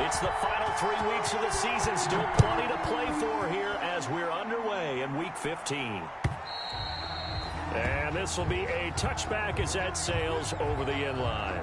It's the final 3 weeks of the season. Still plenty to play for here as we're underway in Week 15. And this will be a touchback as that sails over the end line.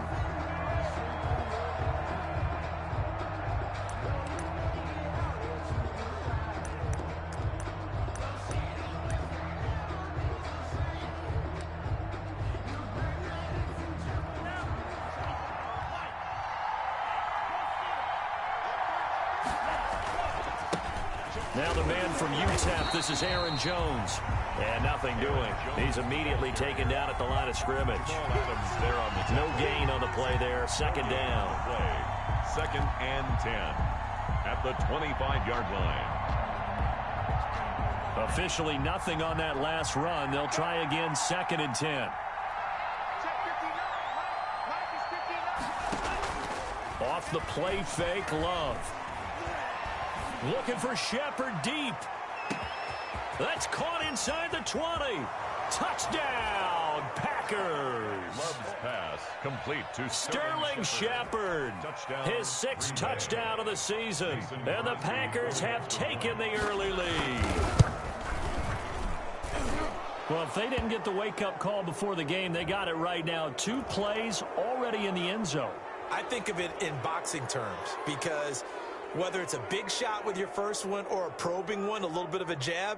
Now the man from UTEP, this is Aaron Jones. And nothing doing. He's immediately taken down at the line of scrimmage. No gain on the play there. Second down. Second and 10 at the 25-yard line. Officially nothing on that last run. They'll try again, second and 10. Off the play fake, Love. Looking for Shepard deep. That's caught inside the 20. Touchdown, Packers. Love's pass complete to Sterling Shepard. His 6th touchdown of the season. And the Packers have taken the early lead. Well, if they didn't get the wake-up call before the game, they got it right now. 2 plays already in the end zone. I think of it in boxing terms because whether it's a big shot with your first one or a probing one, a little bit of a jab,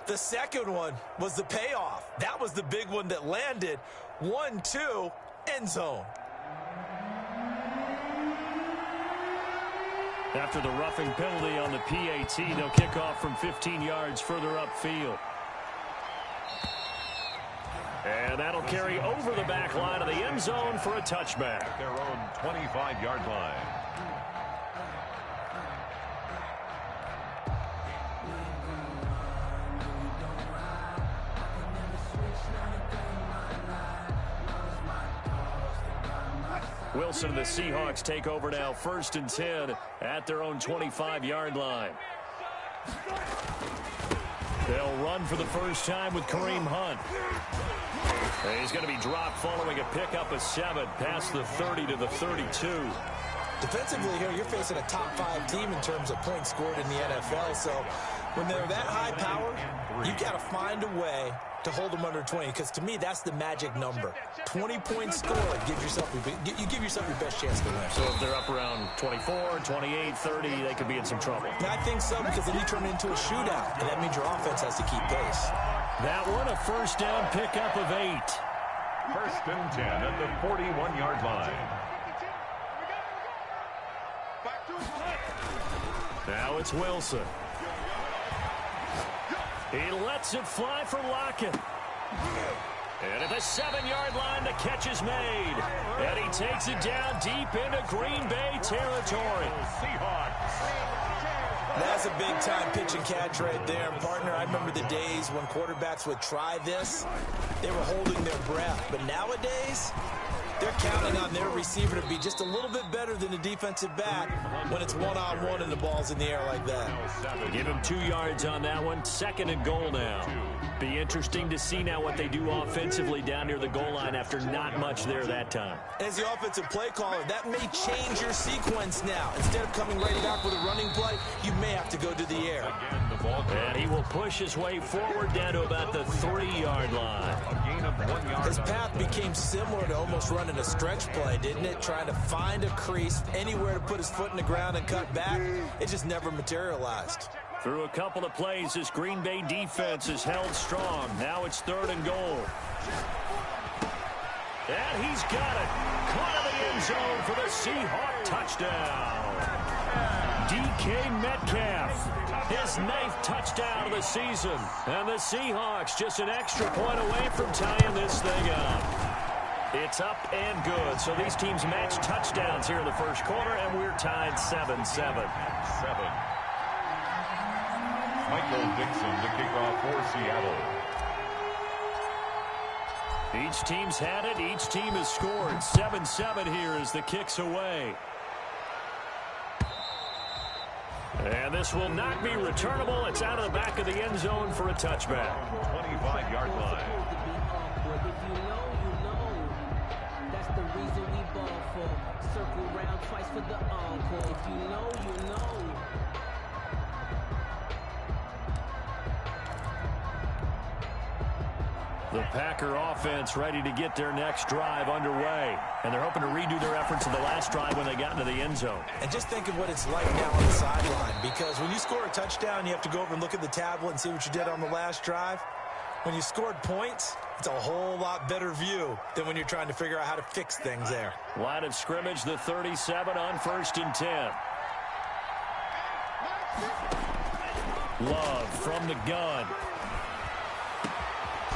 the second one was the payoff. That was the big one that landed. 1-2, end zone. After the roughing penalty on the PAT, they'll kick off from 15 yards further upfield. And that'll carry over the back line of the end zone for a touchback. At their own 25-yard line. Wilson and the Seahawks take over now, 1st and 10 at their own 25-yard line. They'll run for the first time with Kareem Hunt. And he's going to be dropped following a pickup of 7 past the 30 to the 32. Defensively here, you're facing a top 5 team in terms of points scored in the NFL. So when they're that high power, you got to find a way to hold them under 20, because to me, that's the magic number. 20 points scored, you give yourself your best chance to win. So if they're up around 24, 28, 30, they could be in some trouble. I think so, because then you turn it into a shootout, and that means your offense has to keep pace. That one, a first down pickup of 8. 1st and 10 at the 41-yard line. Now it's Wilson. He lets it fly for Lockett. And at the 7-yard line, the catch is made. And he takes it down deep into Green Bay territory. That's a big-time pitch and catch right there. And partner, I remember the days when quarterbacks would try this. They were holding their breath. But nowadays, they're counting on their receiver to be just a little bit better than the defensive back when it's one-on-one and the ball's in the air like that. Give him 2 yards on that one. 2nd and goal now. Be interesting to see now what they do offensively down near the goal line after not much there that time. As the offensive play caller, that may change your sequence now. Instead of coming right back with a running play, you may have to go to the air. And he will push his way forward down to about the 3-yard line. His path became similar to almost running a stretch play, didn't it? Trying to find a crease, anywhere to put his foot in the ground and cut back. It just never materialized. Through a couple of plays, this Green Bay defense is held strong. Now it's 3rd and goal. And he's got it. Caught in the end zone for the Seahawk touchdown. DK Metcalf, his 9th touchdown of the season. And the Seahawks just an extra point away from tying this thing up. It's up and good. So these teams match touchdowns here in the first quarter, and we're tied 7-7. Michael Dixon, the kickoff for Seattle. Each team's had it. Each team has scored. 7-7 here as the kick's away. And this will not be returnable. It's out of the back of the end zone for a touchback. 25-yard line. That's the reason we ball for. Circle round twice for the encore. If you know, you know. The Packer offense ready to get their next drive underway. And they're hoping to redo their efforts in the last drive when they got into the end zone. And just think of what it's like now on the sideline. Because when you score a touchdown, you have to go over and look at the tablet and see what you did on the last drive. When you scored points, it's a whole lot better view than when you're trying to figure out how to fix things there. Line of scrimmage, the 37 on 1st and 10. Love from the gun.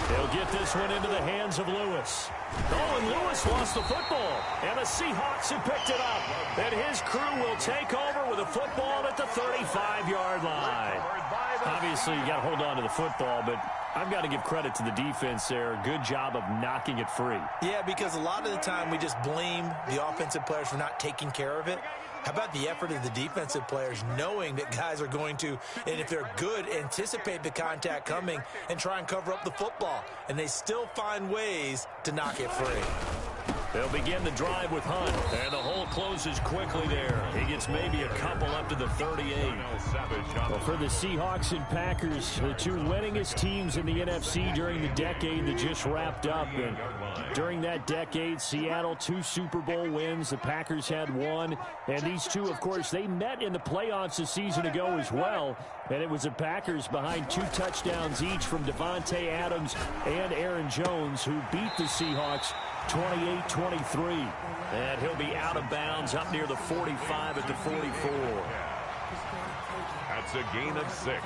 He'll get this one into the hands of Lewis. Oh, and Lewis lost the football. And the Seahawks have picked it up. And his crew will take over with a football at the 35-yard line. Obviously, you got to hold on to the football, but I've got to give credit to the defense there. Good job of knocking it free. Yeah, because a lot of the time we just blame the offensive players for not taking care of it. How about the effort of the defensive players knowing that guys are going to, and if they're good, anticipate the contact coming and try and cover up the football. And they still find ways to knock it free. They'll begin the drive with Hunt, and the hole closes quickly there. He gets maybe a couple up to the 38. Well, for the Seahawks and Packers, the two winningest teams in the NFC during the decade that just wrapped up. And during that decade, Seattle, 2 Super Bowl wins. The Packers had 1. And these two, of course, they met in the playoffs a season ago as well. And it was the Packers behind 2 touchdowns each from Devontae Adams and Aaron Jones who beat the Seahawks 28-23. And he'll be out of bounds up near the 45 at the 44. That's a gain of 6.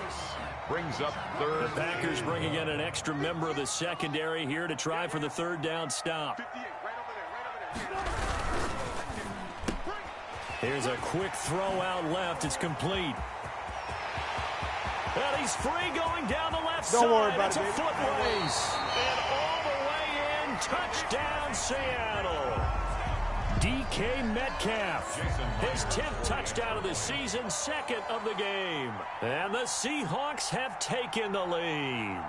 Brings up 3rd. The Packers bringing in an extra member of the secondary here to try for the 3rd down stop. Here's a quick throw out left. It's complete. And he's free going down the left side. Don't worry about it's a foot race. And all the way in, touchdown Seattle. DK Metcalf, his 10th touchdown of the season, 2nd of the game. And the Seahawks have taken the lead.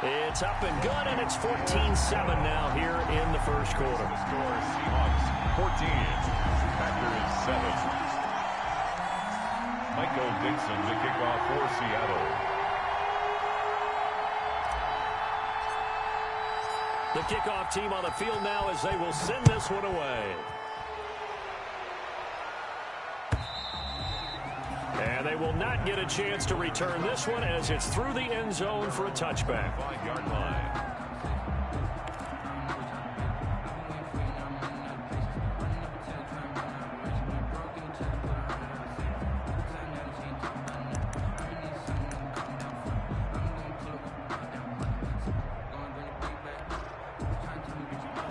It's up and good, and it's 14-7 now here in the first quarter. The score, Seahawks 14, Packers 7. Michael Dixon, the kickoff for Seattle. The kickoff team on the field now as they will send this one away. And they will not get a chance to return this one as it's through the end zone for a touchback. 5-yard line.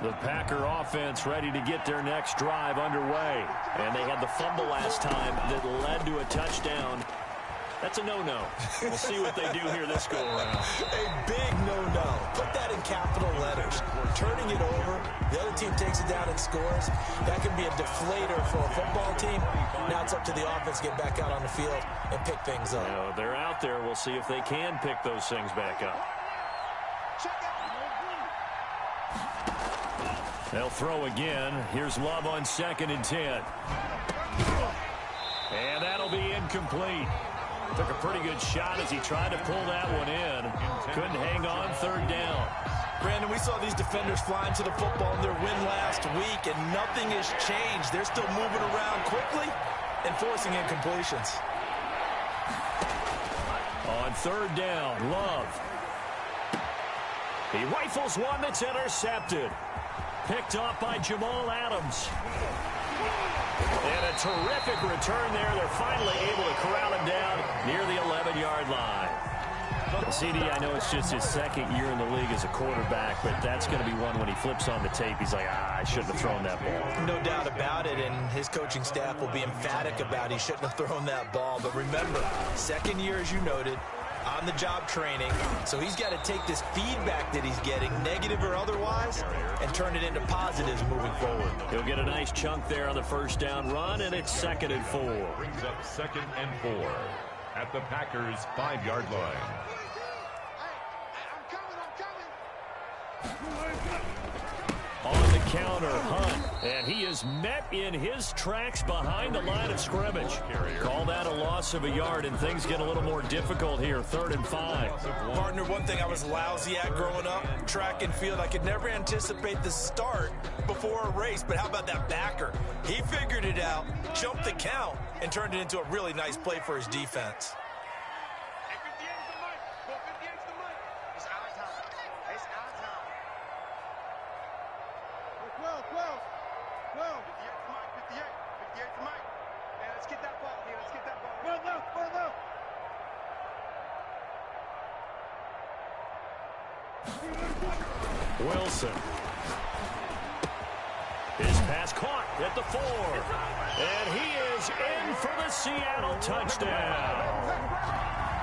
The Packer offense ready to get their next drive underway. And they had the fumble last time that led to a touchdown. That's a no-no. We'll see what they do here this go-around. A big no-no. Put that in capital letters. Turning it over, the other team takes it down and scores. That can be a deflator for a football team. Now it's up to the offense to get back out on the field and pick things up. You know, they're out there. We'll see if they can pick those things back up. They'll throw again. Here's Love on 2nd and 10. And that'll be incomplete. Took a pretty good shot as he tried to pull that one in. Couldn't hang on 3rd down. Brandon, we saw these defenders flying to the football in their win last week, and nothing has changed. They're still moving around quickly and forcing incompletions. On 3rd down, Love. He rifles one that's intercepted. Picked off by Jamal Adams. And a terrific return there. They're finally able to corral him down near the 11-yard line. CD, I know it's just his 2nd year in the league as a quarterback, but that's going to be one when he flips on the tape. He's like, I shouldn't have thrown that ball. No doubt about it, and his coaching staff will be emphatic about he shouldn't have thrown that ball. But remember, 2nd year, as you noted, on-the-job training. So he's got to take this feedback that he's getting, negative or otherwise, and turn it into positives moving forward. He'll get a nice chunk there on the 1st down run, and it's 2nd and 4. Brings up 2nd and 4 at the Packers' 5-yard line. On the counter, Hunt, and he is met in his tracks behind the line of scrimmage. Call that a loss of a yard, and things get a little more difficult here, 3rd and 5. Partner, one thing I was lousy at growing up, track and field, I could never anticipate the start before a race, but how about that backer? He figured it out, jumped the count, and turned it into a really nice play for his defense. Wilson. His pass caught at the 4. And he is in for the Seattle touchdown.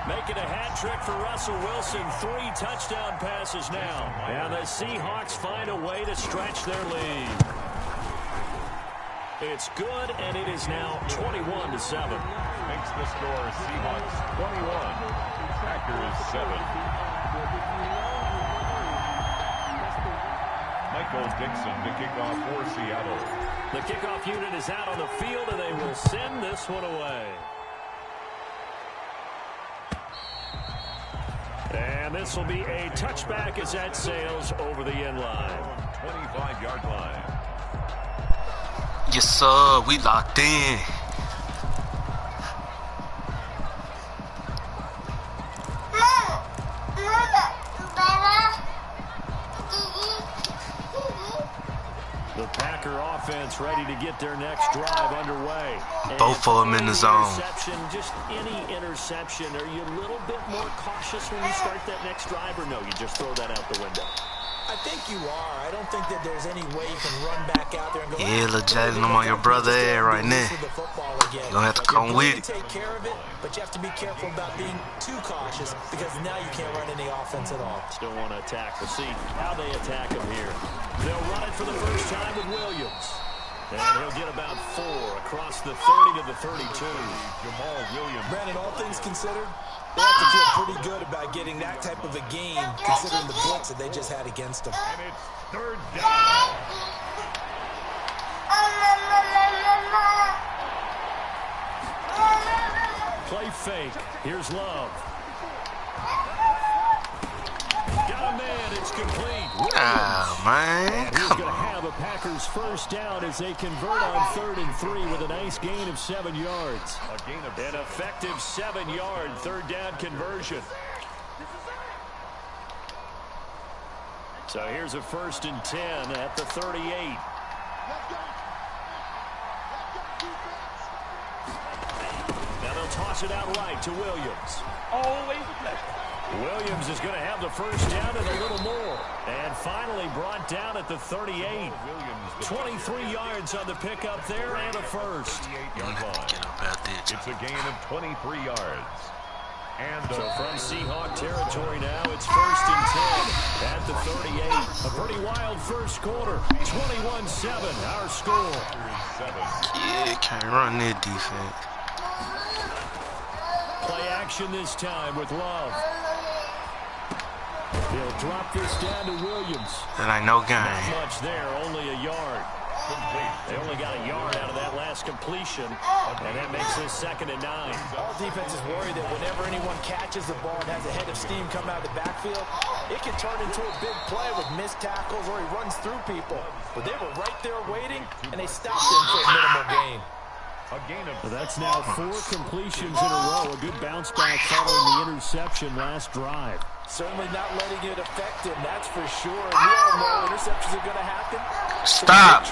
Making a hat trick for Russell Wilson. 3 touchdown passes now. And the Seahawks find a way to stretch their lead. It's good, and it is now 21-7. Makes the score Seahawks 21, Packers 7. Michael Dixon to kick off for Seattle. The kickoff unit is out on the field, and they will send this one away. And this will be a touchback as that sails over the end line. 25-yard line. Yes, sir. We locked in. The Packer offense ready to get their next drive underway. Both of them in the zone. Just any interception. Are you a little bit more cautious when you start that next drive, or no, you just throw that out the window? I think you are. I don't think that there's any way you can run back out there and go. Yeah, look, Jalen, I'm on your brother head right now. You're gonna have to come with it. Take care of it, but you have to be careful about being too cautious because now you can't run any offense at all. Still want to attack. We'll see how they attack him here. They'll run it for the first time with Williams. And he'll get about 4 across the 30 to the 32. Jamal Williams. Brandon, all things considered, they have to feel pretty good about getting that type of a game, considering the blitz that they just had against them. And it's 3rd down. Play fake. Here's Love. Got a man. It's complete. Oh, man. And he's going to have a Packers first down as they convert on 3rd and 3 with a nice gain of 7 yards. A gain of An effective 7-yard 3rd down conversion. So here's a 1st and 10 at the 38. Now they'll toss it out right to Williams. Always a pleasure. Williams is going to have the first down and a little more. And finally brought down at the 38. 23 yards on the pickup there and a first. 38-yard line. It's a gain of 23 yards. And so from Seahawk territory now, it's 1st and 10 at the 38. A pretty wild first quarter. 21-7, our score. Yeah, can't run that defense. Play action this time with Love. He'll drop this down to Williams. That ain't no game. Not much there, only a yard. They only got a yard out of that last completion, and that makes this 2nd and 9. All defenses worry that whenever anyone catches the ball and has a head of steam come out of the backfield, it can turn into a big play with missed tackles or he runs through people. But they were right there waiting, and they stopped him for a minimal gain. That's now 4 completions in a row. A good bounce back following the interception last drive. Certainly not letting it affect him, that's for sure. And we all know interceptions are going to happen. Stop.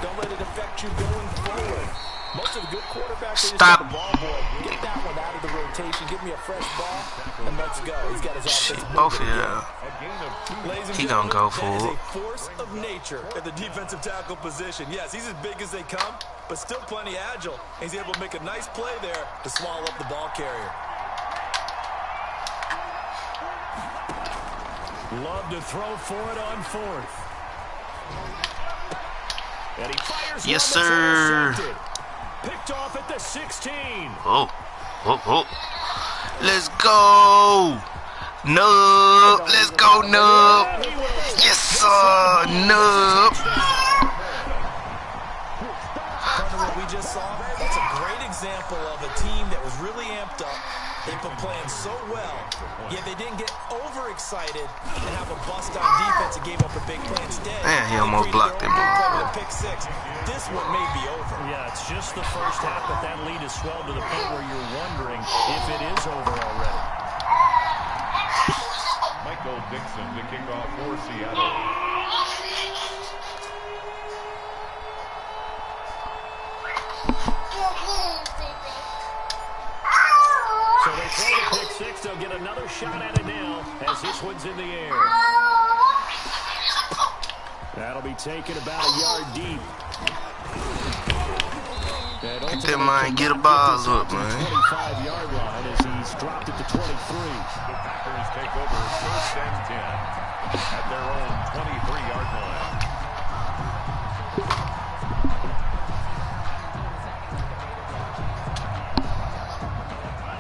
Don't let it affect you going forward. Most of the good quarterbacks, they just Stop. the ball boy. Get that one out of the rotation. Give me a fresh ball, and let's go. He's got his offense moving. Both of y'all. He gonna go for that is it. a force of nature at the defensive tackle position. Yes, he's as big as they come, but still plenty agile. He's able to make a nice play there to swallow up the ball carrier. Love to throw for it on 4th. And he fires. Yes, sir. Picked off at the 16. Oh. Let's go. Noob. Let's go, Noob. Yes, sir. Noob. What we just saw, that's a great example of a team that was really amped up. They've been playing so well, yet they didn't get overexcited and have a bust on defense and gave up a big play instead. Man, he almost blocked him. Pick six. This one may be over. Yeah, it's just the first half, but that lead has swelled to the point where you're wondering if it is over already. Michael Dixon to kick off for Seattle. So they throw the pick six. They'll get another shot at it now as this one's in the air. That'll be taken about a yard deep. Get that man, get a balls up, man. 25-yard line as he's dropped it to 23. The Packers take over 1st and 10 at their own 23-yard line.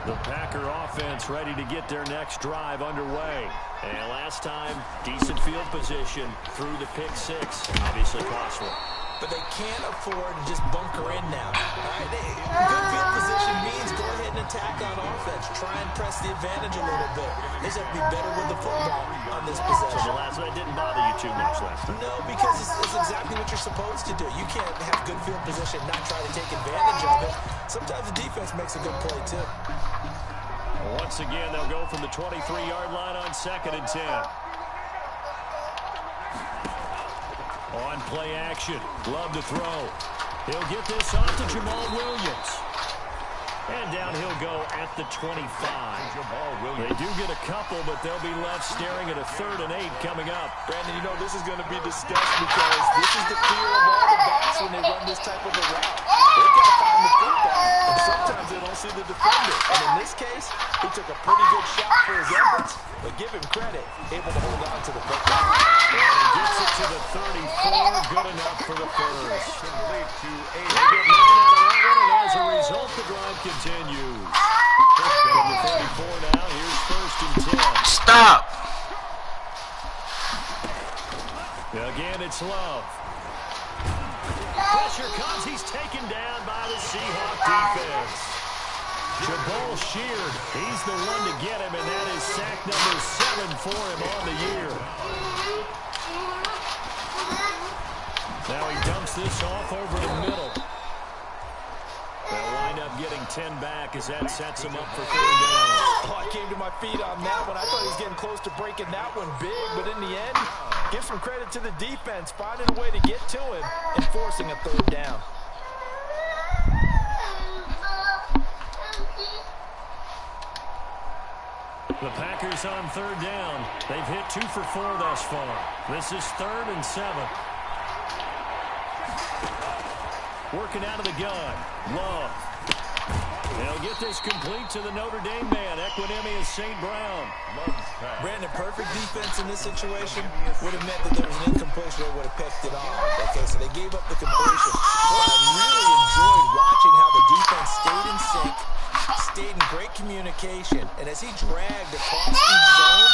The Packer offense ready to get their next drive underway. And last time, decent field position through the pick six. Obviously costly. But they can't afford to just bunker in now. All right, good field position means go ahead and attack on offense. Try and press the advantage a little bit. They just have to be better with the football on this possession. So the last one didn't bother you too much last time. No, because it's exactly what you're supposed to do. You can't have good field position and not try to take advantage of it. Sometimes the defense makes a good play, too. Once again, they'll go from the 23-yard line on 2nd and 10. On play action. Love to throw. He'll get this off to Jamal Williams. And down he'll go at the 25. Jamal Williams. They do get a couple, but they'll be left staring at a 3rd and 8 coming up. Brandon, you know this is going to be discussed because this is the fear of all the backs when they run this type of a route. They've got to find the football, and sometimes they don't see the defender. And in this case, he took a pretty good shot for his efforts, but give him credit, able to hold on to the football. And he gets it to the 34, good enough for the first. Complete to They get 9 out of that one, and as a result, the drive continues. From the 34 now, here's 1st and 10. Stop. Again, it's Love. Pressure comes. He's taken down by the Seahawk defense. Jabal Sheard, he's the one to get him, and that is sack number 7 for him on the year. Now he dumps this off over the middle. They'll wind up getting 10 back as that sets him up for 3rd down. Oh, I came to my feet on that one. I thought he was getting close to breaking that one big, but in the end, give some credit to the defense, finding a way to get to him and forcing a 3rd down. The Packers on 3rd down. They've hit 2 for 4 thus far. This is 3rd and 7. Working out of the gun. Love. They'll get this complete to the Notre Dame man, Equinemius St. Brown. Brandon, perfect defense in this situation would have meant that there was an incompletion or would have picked it off. Okay, so they gave up the completion. But I really enjoyed watching how the defense stayed in sync, stayed in great communication, and as he dragged across each zone,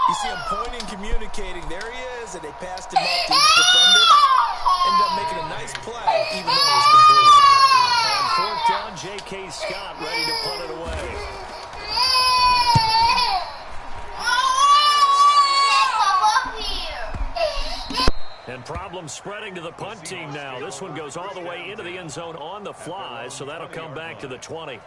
you see him pointing, communicating. There he is, and they passed him up to each defender. Ended up making a nice play, even though it was complete. On 4th down, J.K. Scott ready to punt it away. And problems spreading to the punt team now. This one goes all the way into the end zone on the fly, so that'll come back to the 20.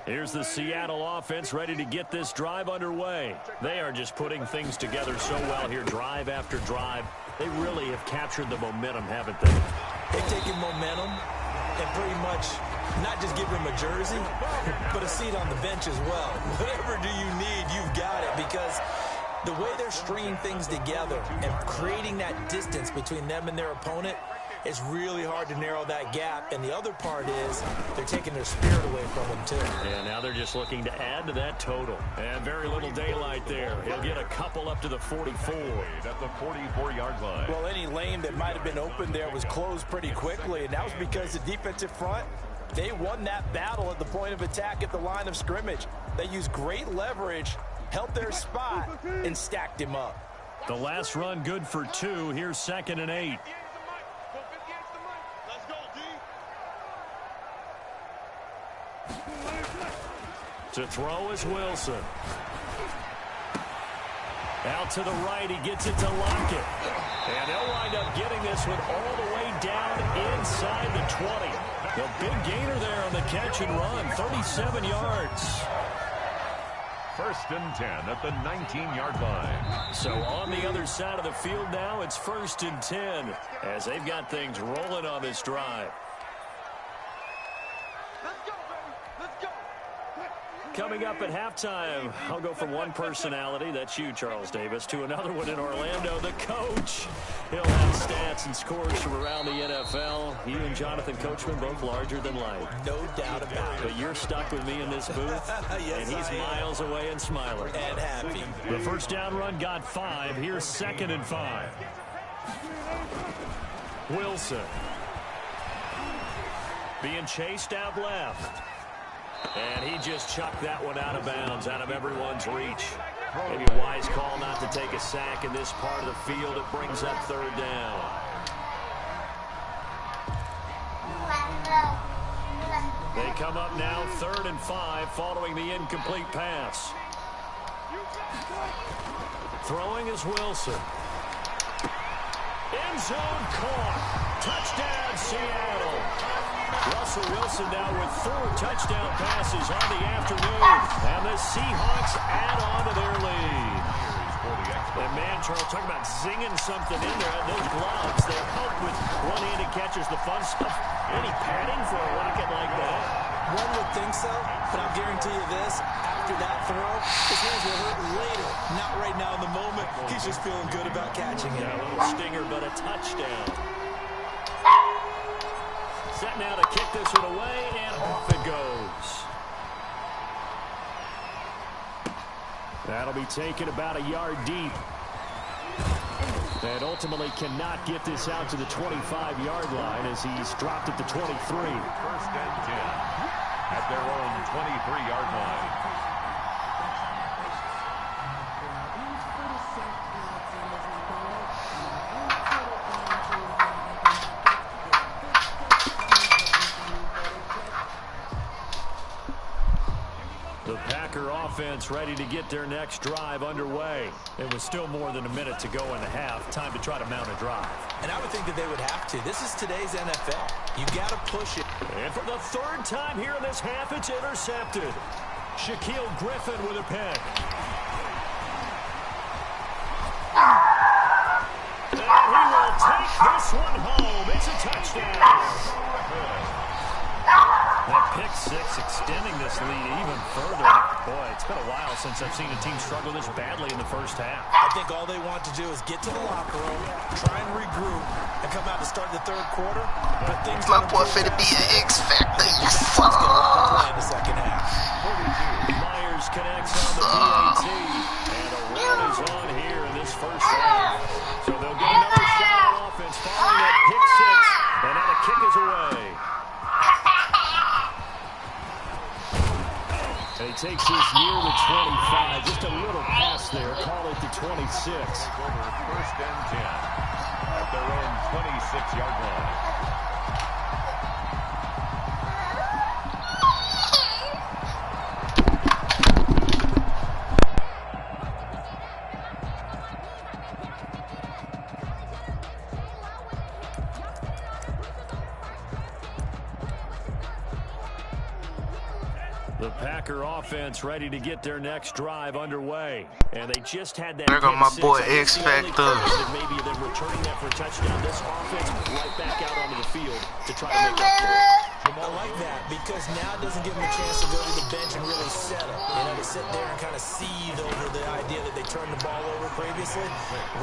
Here's the Seattle offense ready to get this drive underway. They are just putting things together so well here, drive after drive. They really have captured the momentum, haven't they? They've taken momentum and pretty much not just give him a jersey, but a seat on the bench as well. Whatever do you need, you've got it, because the way they're stringing things together and creating that distance between them and their opponent, it's really hard to narrow that gap. And the other part is they're taking their spirit away from them, too. And now they're just looking to add to that total. And very little daylight there. He'll get a couple up to the 44. At the 44-yard line. Well, any lane that might have been open there was closed pretty quickly, and that was because the defensive front They won that battle at the point of attack at the line of scrimmage. They used great leverage, held their spot, and stacked him up. The last run good for 2. Here's 2nd and 8. To throw is Wilson. Out to the right, he gets it to Lockett. And they'll wind up getting this one all the way down inside the 20. The big gainer there on the catch and run, 37 yards. 1st and 10 at the 19-yard line. So on the other side of the field now, it's 1st and 10 as they've got things rolling on this drive. Coming up at halftime, I'll go from one personality, that's you, Charles Davis, to another one in Orlando, the coach. He'll have stats and scores from around the NFL. He and Jonathan Coachman both larger than life. No doubt about it. But you're stuck with me in this booth, yes, and he's miles away and smiling. And happy. The first down run got 5. Here's 2nd and 5. Wilson. Being chased out left. And he just chucked that one out of bounds, out of everyone's reach. Maybe a wise call not to take a sack in this part of the field. It brings up 3rd down. They come up now 3rd and 5 following the incomplete pass. Throwing is Wilson. End zone caught. Touchdown, Seattle. Russell Wilson now with 4 touchdown passes on the afternoon. And the Seahawks add on to their lead. And man, Charles, talk about zinging something in there. Those gloves, they help with one-handed catches, the fun stuff. Any padding for a rocket like that? One would think so, but I'll guarantee you this. After that throw, his hands will hurt later. Not right now in the moment. He's just feeling good about catching it. Yeah, a little stinger, but a touchdown. Set now to kick this one away, and off it goes. That'll be taken about a yard deep. And ultimately cannot get this out to the 25-yard line as he's dropped at the 23. 1st and 10 at their own 23-yard line. Offense ready to get their next drive underway. It was still more than a minute to go in the half. Time to try to mount a drive. And I would think that they would have to. This is today's NFL. You got to push it. And for the 3rd time here in this half, it's intercepted. Shaquille Griffin with a pick. And he will take this one home. It's a touchdown. That pick 6 extending this lead even further. Boy, it's been a while since I've seen a team struggle this badly in the first half. I think all they want to do is get to the locker room, try and regroup, and come out to start the 3rd quarter. But things my boy finna be an X Factor. Yes, sir. In the second half. Myers connects on the PAT, and a run is on here in this first half. So they'll get another shot on offense following that pick 6, and now the kick is away. And he takes this near the 25. Just a little pass there. Call it the 26. Over 1st and 10 at their own 26-yard line. The Packer offense ready to get their next drive underway. And they just had that. There go my boy X Factor. Maybe they're returning that for a touchdown. This offense right back out onto the field to try to make up for it. I like that because now it doesn't give them a chance to go to the bench and really settle. You know, to sit there and kind of seethe over the idea that they turned the ball over previously.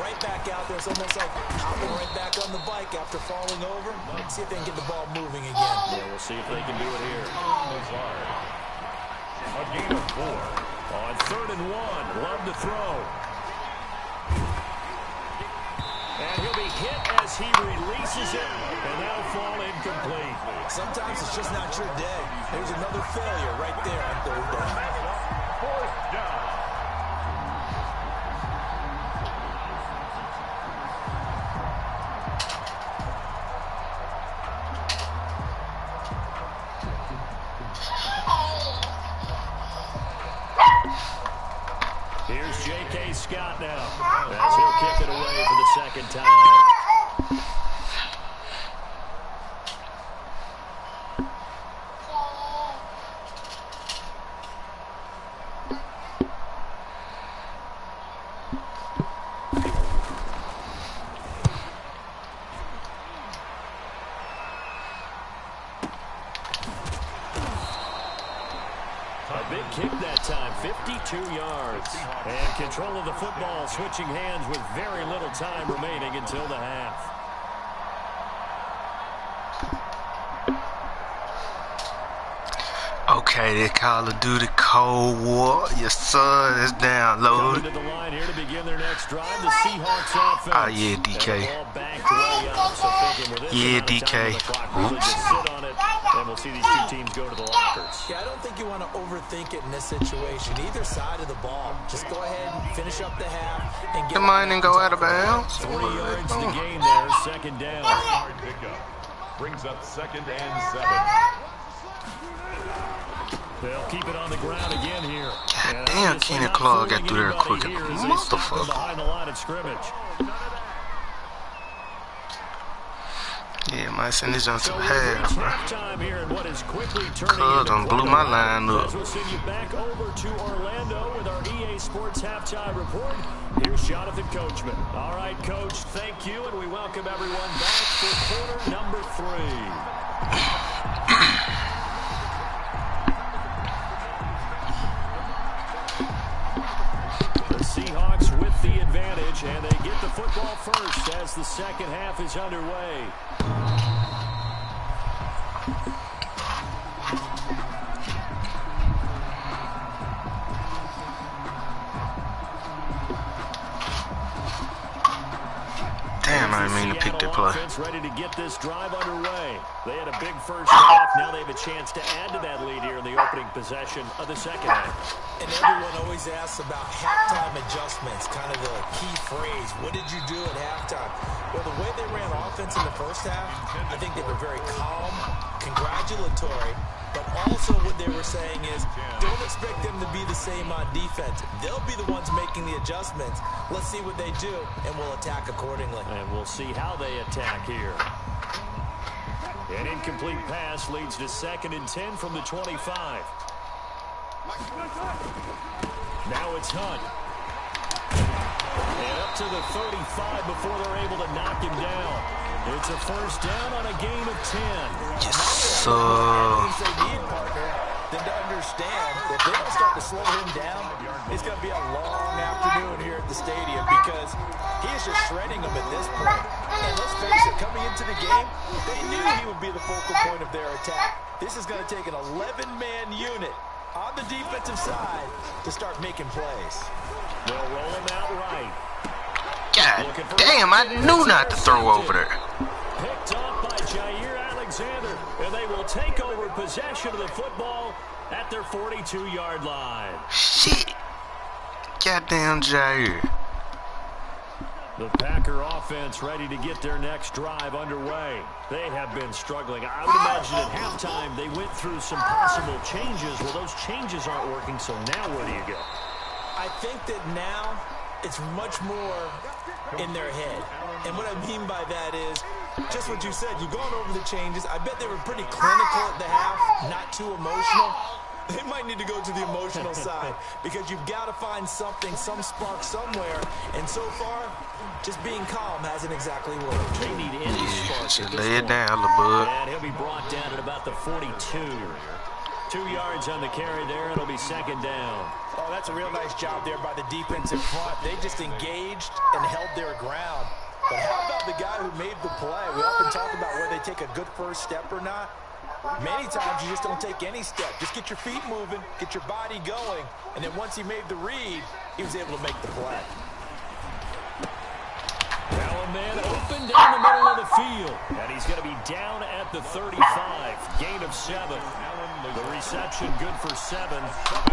Right back out there. It's almost like hopping right back on the bike after falling over. Let's see if they can get the ball moving again. Yeah, we'll see if they can do it here. A gain of 4. On 3rd and 1, Love to throw. And And he'll be hit as he releases it, and that'll fall incomplete. Sometimes it's just not your day. There's another failure right there on third down. Fourth down. Here's J.K. Scott now, as he'll kick it away for the second time. Big kick that time, 52 yards. And control of the football, switching hands with very little time remaining until the half. Okay, they Call of Duty Cold War. Yes, sir. It's downloaded. Coming to the line here to begin their next drive, the Seahawks offense. Ah, yeah, DK. Yeah, DK. Oops. Sit on it, and we'll see these two teams go to the lockers. Yeah, I don't think you want to overthink it in this situation. Either side of the ball. Just go ahead and finish up the half and get Come on and go out of bounds. 40 yards to gain there, second down. Hard pickup. Brings up 2nd and 7. They'll keep it on the ground again here. God damn, Kenny Clark got through there quick. Motherfucker. Behind the line of scrimmage. Yeah, might send this on some half, bro. Halftime here in what is quickly turning Cuz done blew my line up. As we'll send you back over to Orlando with our EA Sports halftime report. Here's Jonathan Coachman. All right, Coach, thank you, and we welcome everyone back for quarter number 3. Seahawks with the advantage, and they get the football first as the second half is underway. Damn, I didn't mean to pick that play. Ready to get this drive underway. They had a big first half. Now they have a chance to add to that lead here in the opening possession of the second half. And everyone always asks about halftime adjustments, kind of the key phrase. What did you do at halftime? Well, the way they ran offense in the first half, I think they were very calm, congratulatory, but also what they were saying is don't expect them to be the same on defense. They'll be the ones making the adjustments. Let's see what they do, and we'll attack accordingly. And we'll see how they attack here. An incomplete pass leads to 2nd and 10 from the 25. Now it's Hunt. And up to the 35 before they're able to knock him down. It's a first down on a gain of 10. Yes, sir. They need, partner, than to understand if they don't start to slow him down, it's going to be a long afternoon here at the stadium because he is just shredding them at this point. And let's face it, coming into the game, they knew he would be the focal point of their attack. This is going to take an 11-man unit on the defensive side to start making plays. They'll roll him out right. God damn, I knew not to throw over there. Picked off by Jair Alexander, and they will take over possession of the football at their 42-yard line. Shit. Goddamn Jair. The Packer offense ready to get their next drive underway. They have been struggling. I would imagine at halftime they went through some possible changes. Well, those changes aren't working, so now where do you go? I think that now it's much more in their head. And what I mean by that is just what you said. You've gone over the changes. I bet they were pretty clinical at the half, not too emotional. They might need to go to the emotional side because you've got to find something, some spark somewhere. And so far, just being calm hasn't exactly worked. They need any spark. Just lay it down, little bud. And he'll be brought down at about the 42. 2 yards on the carry there. It'll be second down. Oh, that's a real nice job there by the defensive front. They just engaged and held their ground. But how about the guy who made the play? We often talk about whether they take a good first step or not. Many times you just don't take any step. Just get your feet moving, get your body going, and then once he made the read, he was able to make the play. Now a man down the middle of the field. And he's going to be down at the 35. Gain of 7. The reception good for 7.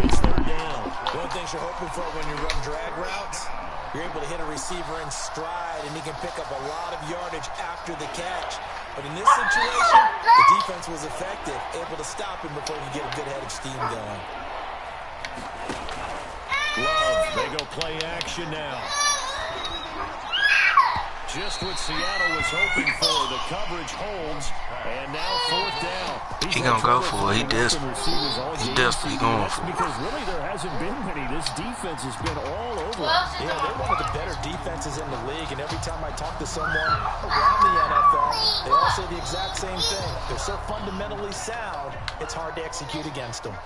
It's third down. One thing you're hoping for when you run drag routes, you're able to hit a receiver in stride, and he can pick up a lot of yardage after the catch. But in this situation, the defense was effective, able to stop him before you get a good head of steam going. Love, they go play action now. Just what Seattle was hoping for. The coverage holds, and now fourth down. He gonna go for it. He definitely going for it. Because really there hasn't been many. This defense has been all over. Yeah, they're one of the better defenses in the league, and every time I talk to someone around the NFL, they all say the exact same thing. They're so fundamentally sound, it's hard to execute against them.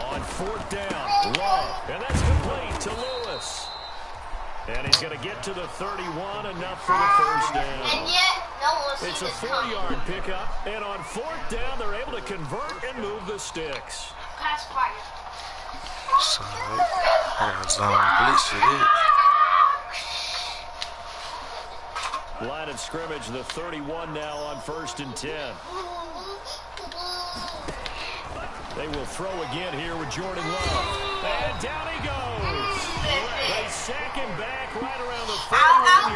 On fourth down, Love, and that's complete to Lewis. And he's going to get to the 31, enough for the first down. It's a 4-yard pickup, and on fourth down, they're able to convert and move the sticks. So, I got zone blitz for this. Line of scrimmage, the 31 now on 1st and 10. They will throw again here with Jordan Love. And down he goes. They sack him back right around the 31-yard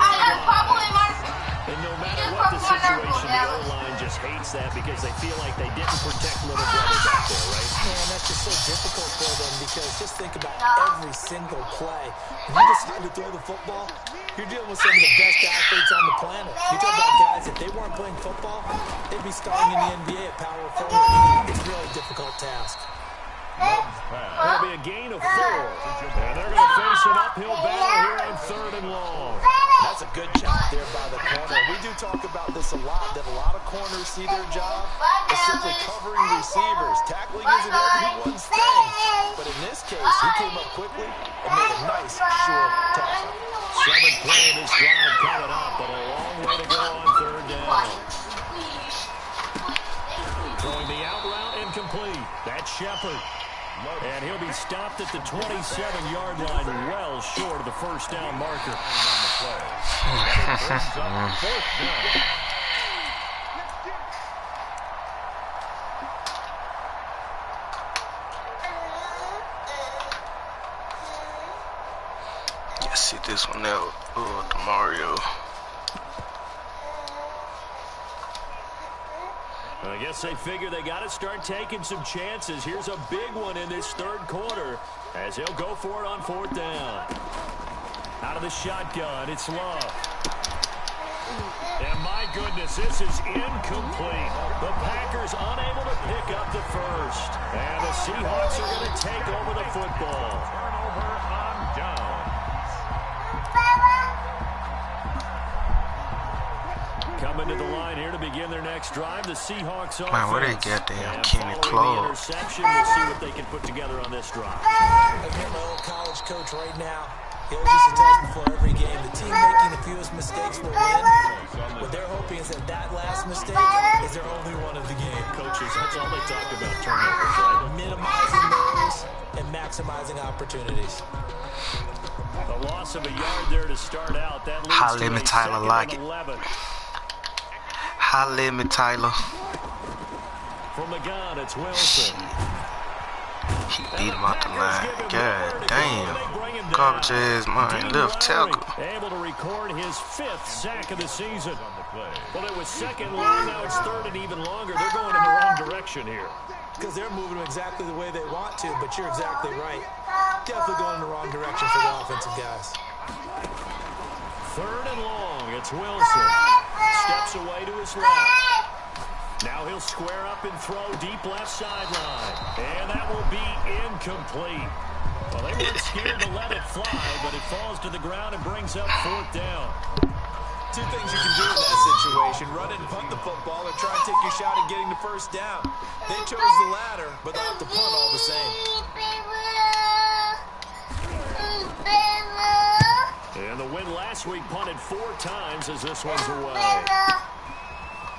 line. And no matter what the situation, the O-line just hates that because they feel like they didn't protect little brother back there, right? Man, that's just so difficult for them because just think about every single play. When you decide to throw the football, you're dealing with some of the best athletes on the planet. You talk about guys, if they weren't playing football, they'd be starting in the NBA at power forward. It's a really difficult task. It'll be a gain of 4. And they're going to face an uphill battle here on 3rd and long. That's a good job there by the corner. We do talk about this a lot, that a lot of corners see their job as simply covering receivers. Tackling isn't everyone's thing. But in this case, he came up quickly and made a nice, sure tackle. 7th play of this drive coming up, but a long way to go on 3rd down. Throwing the out route incomplete. That's Shepard. And he'll be stopped at the 27-yard line, well short of the first down marker. Yeah, see this one out. The Mario. I guess they figure they got to start taking some chances. Here's a big one in this 3rd quarter as he'll go for it on 4th down. Out of the shotgun, it's Love. And my goodness, this is incomplete. The Packers unable to pick up the first. And the Seahawks are going to take over the football. Turnover on down. Coming to the line here to begin their next drive, the Seahawks offense. Man, where they got damn Kenny Clark? Clark? Interception, we'll see what they can put together on this drive. I hear my old college coach right now. He always used to tell us before every game, the team making the fewest mistakes will win. What they're hoping is that last mistake is their only one of the game. Coaches, that's all they talk about, turnovers, right? Minimizing those and maximizing opportunities. The loss of a yard there to start out. That leads Holla to me, a Tyler, 2nd like and it. 11. Holla at me, Tyler. From the gun, it's Wilson. He beat him out the line. God damn. Garbage ass man. Left tackle. Able to record his 5th sack of the season. Well, it was 2nd long, now it's 3rd and even longer. They're going in the wrong direction here. Because they're moving them exactly the way they want to, but you're exactly right. Definitely going in the wrong direction for the offensive guys. 3rd and long, it's Wilson. Steps away to his left. Now he'll square up and throw deep left sideline. And that will be incomplete. Well, they weren't scared to let it fly, but it falls to the ground and brings up 4th down. 2 things you can do in that situation: run it and punt the football, or try and take your shot at getting the first down. They chose the latter, but they'll have to punt all the same. And the win last week punted 4 times as this one's away.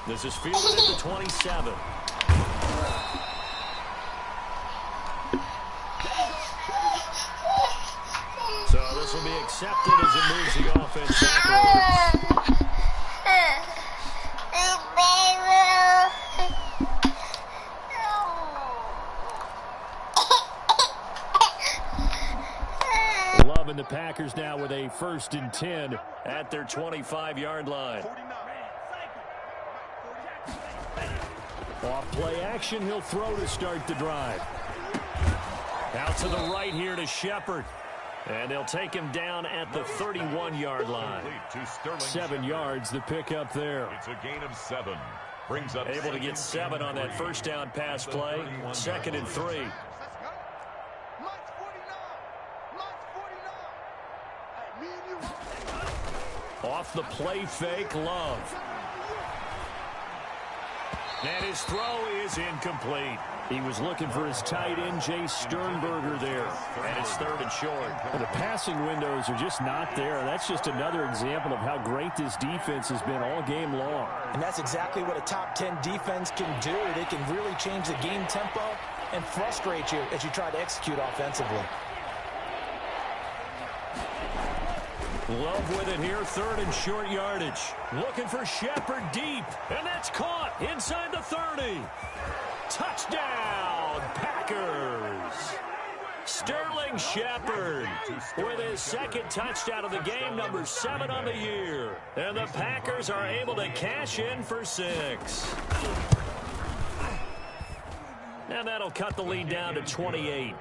This is fielded at the 27. So this will be a accepted as it moves the offense backwards. Love and the Packers now with a 1st and 10 at their 25-yard line. Off play action, he'll throw to start the drive. Out to the right here to Shepard. And they'll take him down at the 31-yard line. 7 yards, the pickup there. It's a gain of 7. Brings up able to get 7 on that first down pass play. 2nd and 3. Off the play fake, Love. And his throw is incomplete. He was looking for his tight end, Jay Sternberger, there. And it's 3rd and short. Well, the passing windows are just not there. That's just another example of how great this defense has been all game long. And that's exactly what a top 10 defense can do. They can really change the game tempo and frustrate you as you try to execute offensively. Love with it here, 3rd and short yardage. Looking for Shepard deep, and that's caught inside the 30. Touchdown, Packers. Sterling Shepard with his 2nd touchdown of the game, number 7 on the year. And the Packers are able to cash in for 6. And that'll cut the lead down to 28.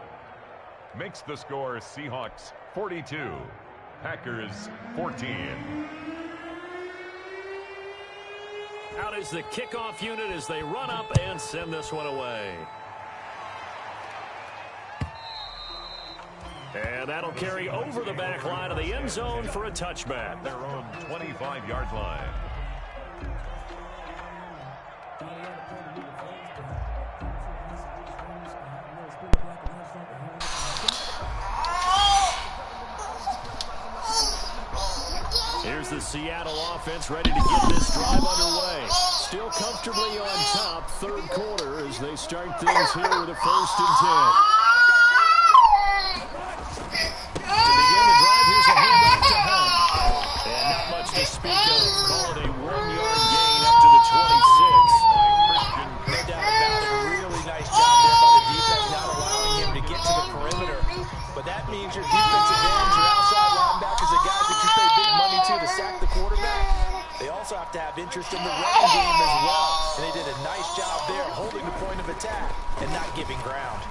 Makes the score Seahawks 42. Packers 14. Out is the kickoff unit as they run up and send this one away. And that'll carry over the back line of the end zone for a touchback. They're on 25-yard line. Here's the Seattle offense ready to get this drive underway. Still comfortably on top, 3rd quarter as they start things here with a 1st and 10. To begin the drive, here's a handoff to Hunt. And not much to speak of. Call it a 1-yard gain up to the 26. No doubt about it. A really nice job there by the defense, not allowing him to get to the perimeter. But that means your defensive ends, your outside linebackers, the guys that you pay big money to sack the quarterback, they also have to have interest in the running game as well. And they did a nice job there holding the point of attack and not giving ground.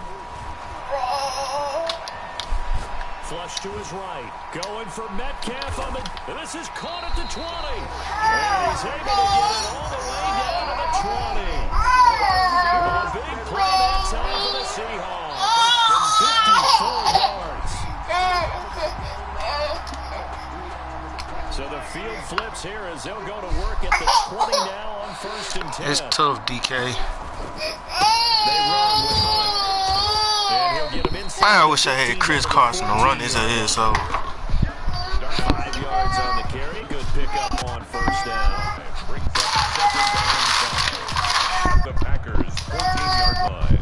Flush to his right. Going for Metcalf on the... And this is caught at the 20. And he's able to get it all the way down to the 20. A big play that time for the Seahawks. 54 yards. So the field flips here as they'll go to work at the 20 now on 1st and 10. It's tough, DK. They run with Hunt. And he'll get him inside. I wish I had Chris Carson to run his ahead, so. 5 yards on the carry. Good pickup on 1st down. Brings up 2nd down 5. The Packers 14-yard line.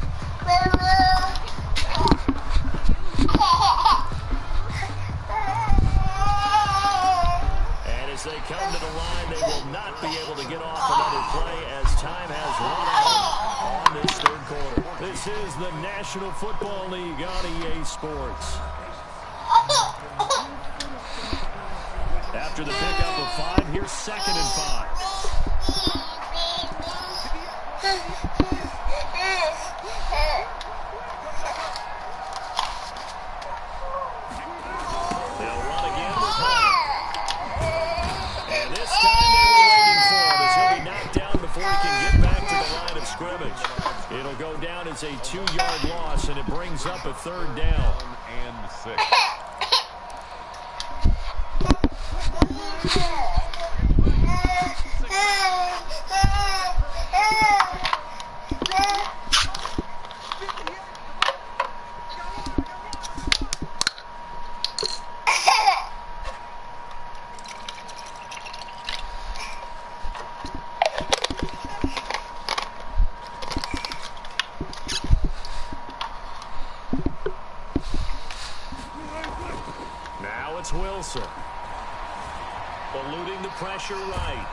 As they come to the line, they will not be able to get off another play as time has run out on this 3rd quarter. This is the National Football League on EA Sports. After the pickup of 5, here's 2nd and 5. They'll run again with Hunt. And this time they were waiting for him as he'll be knocked down before he can get back to the line of scrimmage. It'll go down as a 2-yard loss, and it brings up a 3rd down. And 6. Wilson. Eluding the pressure right.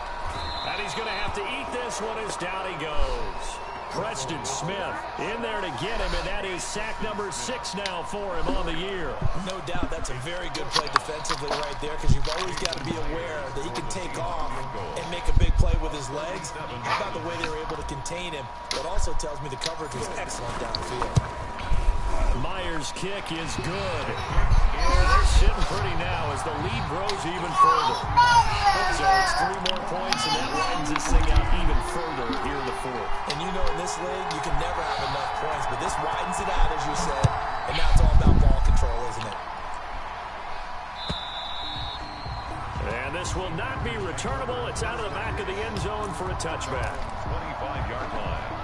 And he's going to have to eat this one as down he goes. Preston Smith in there to get him, and that is sack number 6 now for him on the year. No doubt that's a very good play defensively right there, because you've always got to be aware that he can take off and make a big play with his legs. How about the way they were able to contain him? That also tells me the coverage was excellent downfield. Myers' kick is good. They're sitting pretty now as the lead grows even further. So it's 3 more points, and that widens this thing out even further here in the 4th. And you know in this league, you can never have enough points, but this widens it out, as you said, and now it's all about ball control, isn't it? And this will not be returnable. It's out of the back of the end zone for a touchback. 25-yard line.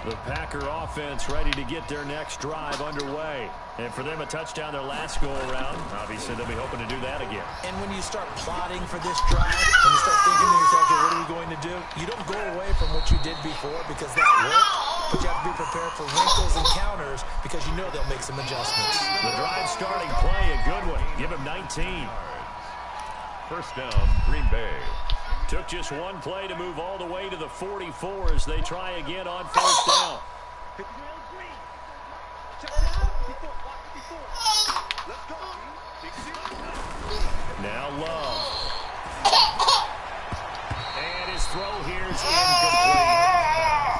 The Packer offense ready to get their next drive underway. And for them, a touchdown their last go-around. Obviously, they'll be hoping to do that again. And when you start plotting for this drive, and you start thinking to yourself, okay, what are we going to do? You don't go away from what you did before because that worked, but you have to be prepared for wrinkles and counters because you know they'll make some adjustments. The drive starting play, a good one. Give him 19. First down, Green Bay. Took just one play to move all the way to the 44 as they try again on first down. Now Love. And his throw here is incomplete.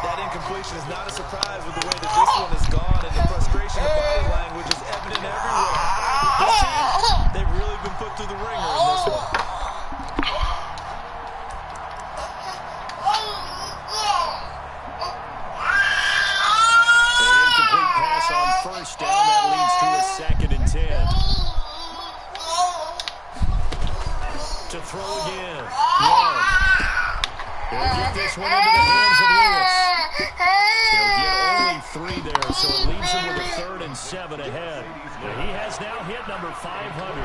That incompletion is not a surprise with the way that this one has gone, and the frustration of body language is evident everywhere. This team, they've really been put through the ringer in this one. First down, that leads to a 2nd and 10. To throw again. Love. They'll get this one into the hands of Lewis. They'll get only 3 there, so it leaves him with a 3rd and 7 ahead. And he has now hit number 500.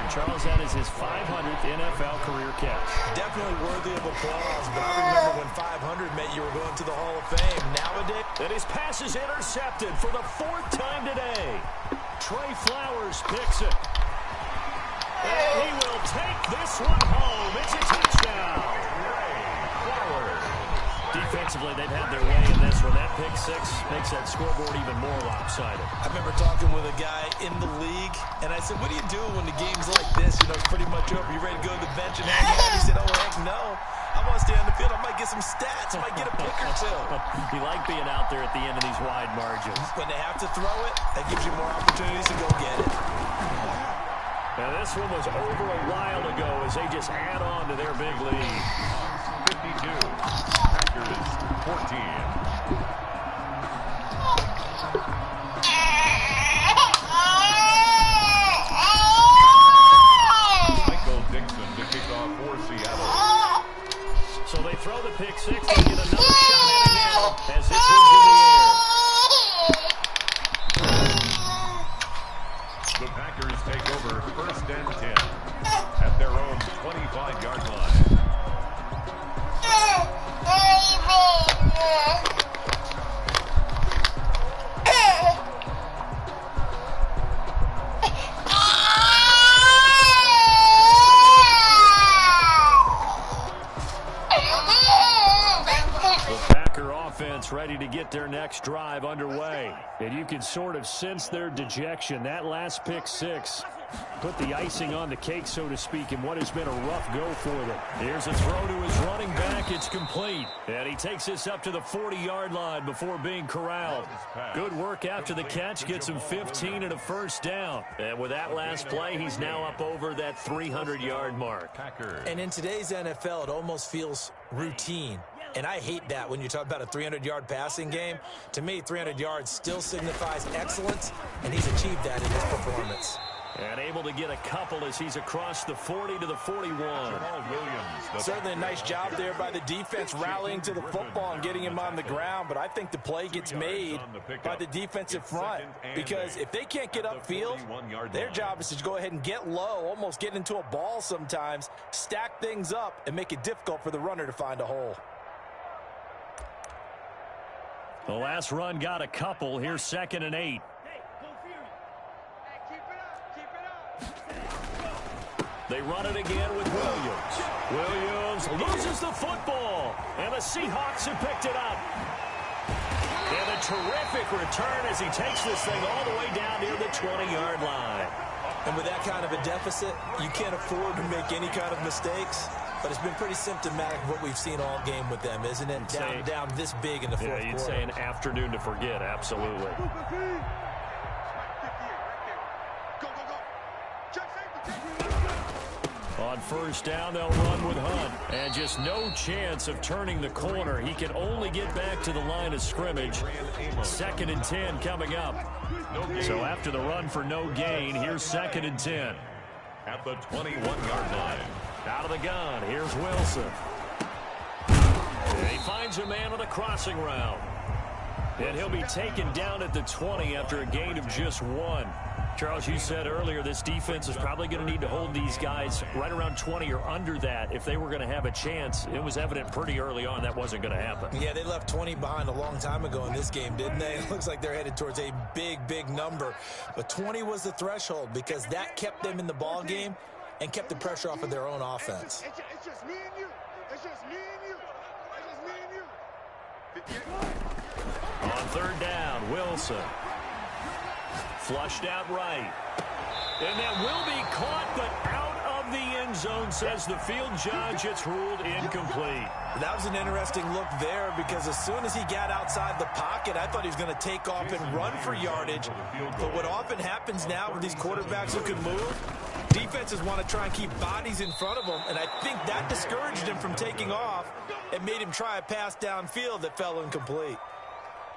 Charles, that is his 500th NFL career catch. Definitely worthy of applause, but I remember when 500 meant you were going to the Hall of Fame. Nowadays, and his pass is intercepted for the 4th time today. Trey Flowers picks it. And he will take this one home. It's a touchdown. Defensively, they've had their way in this one. That pick 6 makes that scoreboard even more lopsided. I remember talking with a guy in the league, and I said, what do you do when the game's like this? You know, it's pretty much over. You ready to go to the bench and hang out? He said, oh, heck no. I want to stay on the field. I might get some stats. I might get a pick or 2. You like being out there at the end of these wide margins. When they have to throw it, that gives you more opportunities to go get it. Now, this one was over a while ago as they just add on to their big lead. 52. Packers 14. So they throw the pick 6 and get another shot at it now as this one's in the air. The Packers take over 1st and 10 at their own 25-yard line. Ready to get their next drive underway. And you can sort of sense their dejection. That last pick 6 put the icing on the cake, so to speak, in what has been a rough go for them. Here's a throw to his running back. It's complete. And he takes this up to the 40-yard line before being corralled. Good work after the catch. Gets him 15 and a first down. And with that last play, he's now up over that 300-yard mark. And in today's NFL, it almost feels routine. And I hate that when you talk about a 300-yard passing game. To me, 300 yards still signifies excellence, and he's achieved that in his performance. And able to get a couple as he's across the 40 to the 41. Certainly a nice job there by the defense rallying to the football and getting him on the ground. But I think the play gets made by the defensive front, because if they can't get upfield, their job is to go ahead and get low, almost get into a ball sometimes, stack things up, and make it difficult for the runner to find a hole. The last run got a couple. Here's 2nd and 8. They run it again with Williams. Williams loses the football, and the Seahawks have picked it up. And a terrific return as he takes this thing all the way down near the 20-yard line. And with that kind of a deficit, you can't afford to make any kind of mistakes. But it's been pretty symptomatic of what we've seen all game with them, isn't it? Down this big in the fourth quarter. Yeah, you'd say an afternoon to forget, absolutely. On first down, they'll run with Hunt. And just no chance of turning the corner. He can only get back to the line of scrimmage. 2nd and 10 coming up. So after the run for no gain, here's 2nd and 10. At the 21-yard line. Out of the gun, here's Wilson. And he finds a man on a crossing route. And he'll be taken down at the 20 after a gain of just 1. Charles, you said earlier this defense is probably going to need to hold these guys right around 20 or under that if they were going to have a chance. It was evident pretty early on that wasn't going to happen. Yeah, they left 20 behind a long time ago in this game, didn't they? It looks like they're headed towards a big, big number. But 20 was the threshold because that kept them in the ball game and kept the pressure off of their own offense. It's just me and you. It's just me and you. It's just me and you. On third down, Wilson. Flushed out right. And that will be caught, but out of the end zone, says the field judge. It's ruled incomplete. That was an interesting look there because as soon as he got outside the pocket, I thought he was going to take off and run for yardage. But what often happens now with these quarterbacks who can move, defenses want to try and keep bodies in front of them, and I think that discouraged him from taking off and made him try a pass downfield that fell incomplete.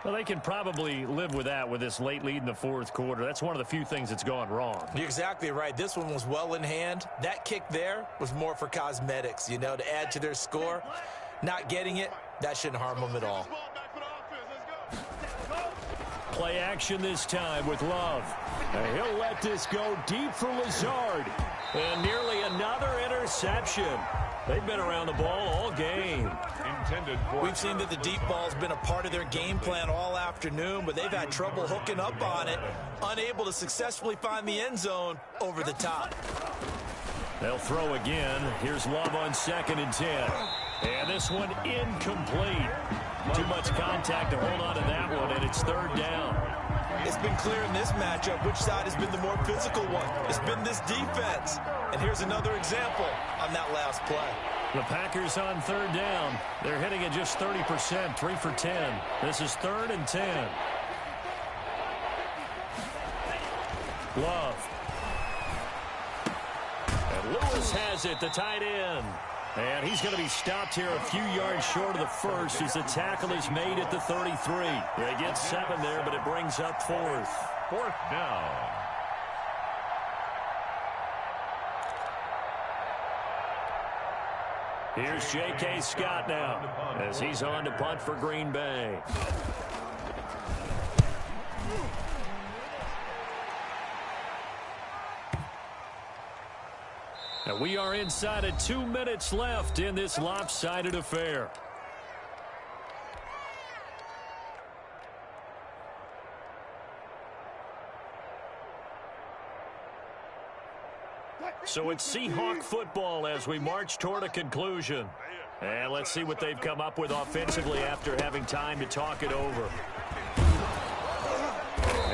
Well, they can probably live with that with this late lead in the fourth quarter. That's one of the few things that's gone wrong. You're exactly right. This one was well in hand. That kick there was more for cosmetics, to add to their score. Not getting it, that shouldn't harm them at all. Play action this time with Love. And he'll let this go deep for Lazard. And nearly another interception. They've been around the ball all game. We've seen that the deep ball's been a part of their game plan all afternoon, but they've had trouble hooking up on it, unable to successfully find the end zone over the top. They'll throw again. Here's Love on 2nd and 10. And this one incomplete. Too much contact to hold on to that one, and it's third down. It's been clear in this matchup which side has been the more physical one. It's been this defense. And here's another example on that last play. The Packers on third down. They're hitting at just 30%, 3 for 10. This is 3rd and 10. Love. And Lewis has it, the tight end. And he's going to be stopped here a few yards short of the first as the tackle is made at the 33. They get 7 there, but it brings up 4th. 4th down. Here's J.K. Scott now as he's on to punt for Green Bay. And we are inside of 2 minutes left in this lopsided affair. So it's Seahawk football as we march toward a conclusion. And let's see what they've come up with offensively after having time to talk it over.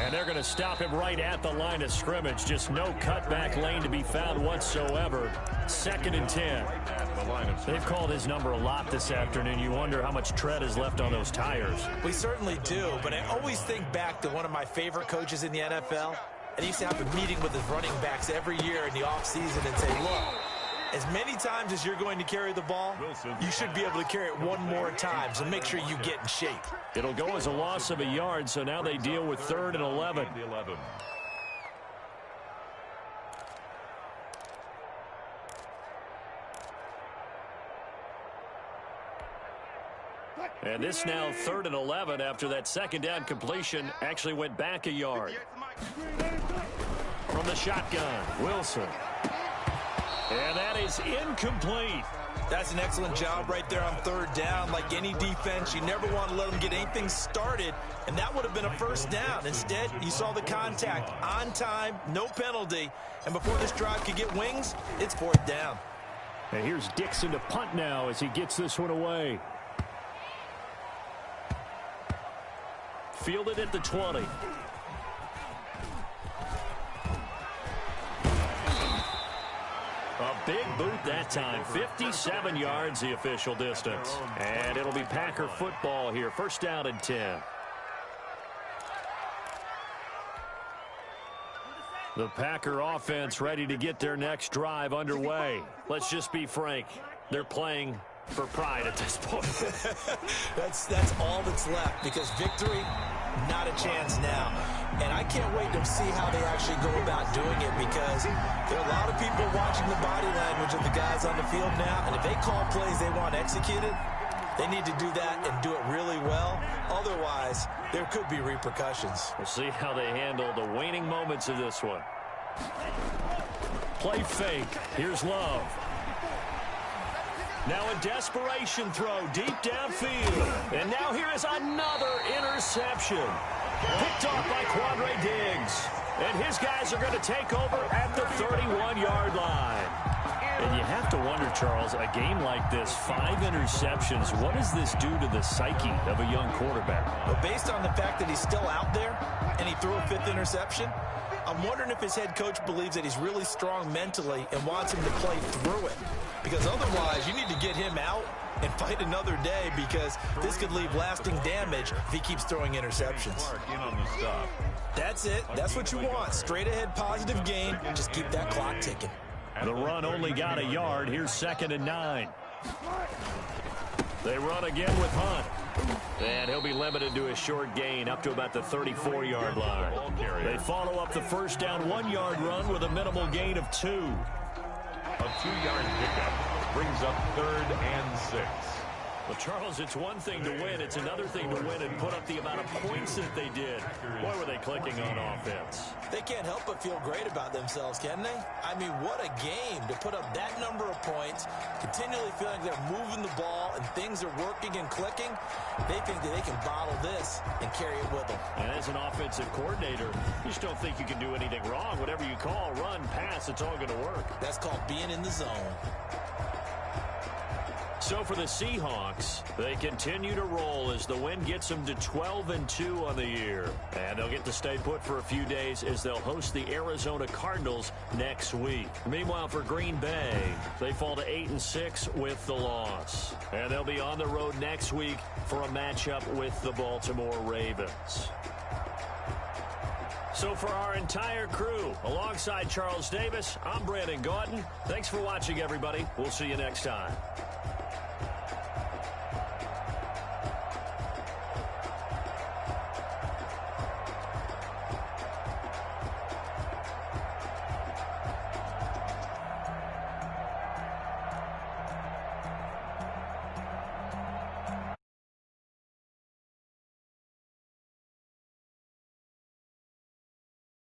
And they're going to stop him right at the line of scrimmage. Just no cutback lane to be found whatsoever. 2nd and 10. They've called his number a lot this afternoon. You wonder how much tread is left on those tires. We certainly do, but I always think back to one of my favorite coaches in the NFL. And he used to have a meeting with his running backs every year in the offseason and say, look, as many times as you're going to carry the ball, you should be able to carry it one more time, so make sure you get in shape. It'll go as a loss of a yard, so now they deal with 3rd and 11. And this now 3rd and 11 after that second down completion actually went back a yard. From the shotgun, Wilson. And that is incomplete. That's an excellent job right there on 3rd down. Like any defense, you never want to let them get anything started, and that would have been a 1st down. Instead, you saw the contact on time, no penalty, and before this drive could get wings, it's 4th down. And here's Dixon to punt now as he gets this one away. Fielded at the 20. A big boot that time. 57 yards the official distance. And it'll be Packer football here. 1st down and 10. The Packer offense ready to get their next drive underway. Let's just be frank. They're playing for pride at this point. That's all that's left, because victory, not a chance now. And I can't wait to see how they actually go about doing it, because there are a lot of people watching the body language of the guys on the field now, and if they call plays they want executed, they need to do that and do it really well. Otherwise, there could be repercussions. We'll see how they handle the waning moments of this one. Play fake. Here's Love. Now a desperation throw deep downfield. And now here is another interception. Picked off by Quandre Diggs. And his guys are going to take over at the 31-yard line. And you have to wonder, Charles, a game like this, 5 interceptions, what does this do to the psyche of a young quarterback? But based on the fact that he's still out there and he threw a 5th interception, I'm wondering if his head coach believes that he's really strong mentally and wants him to play through it. Because otherwise, you need to get him out and fight another day, because this could leave lasting damage if he keeps throwing interceptions. That's it. That's what you want. Straight ahead positive gain. Just keep that clock ticking. The run only got a yard. Here's 2nd and 9. They run again with Hunt. And he'll be limited to a short gain up to about the 34-yard line. They follow up the 1st down 1-yard run with a minimal gain of 2. A 2-yard pickup brings up 3rd and 6. Well, Charles, it's one thing to win. It's another thing to win and put up the amount of points that they did. Boy, were they clicking on offense. They can't help but feel great about themselves, can they? I mean, what a game to put up that number of points, continually feeling they're moving the ball and things are working and clicking. They think that they can bottle this and carry it with them. And as an offensive coordinator, you just don't think you can do anything wrong. Whatever you call, run, pass, it's all going to work. That's called being in the zone. So for the Seahawks, they continue to roll as the win gets them to 12-2 on the year. And they'll get to stay put for a few days as they'll host the Arizona Cardinals next week. Meanwhile, for Green Bay, they fall to 8-6 with the loss. And they'll be on the road next week for a matchup with the Baltimore Ravens. So for our entire crew, alongside Charles Davis, I'm Brandon Gauton. Thanks for watching, everybody. We'll see you next time.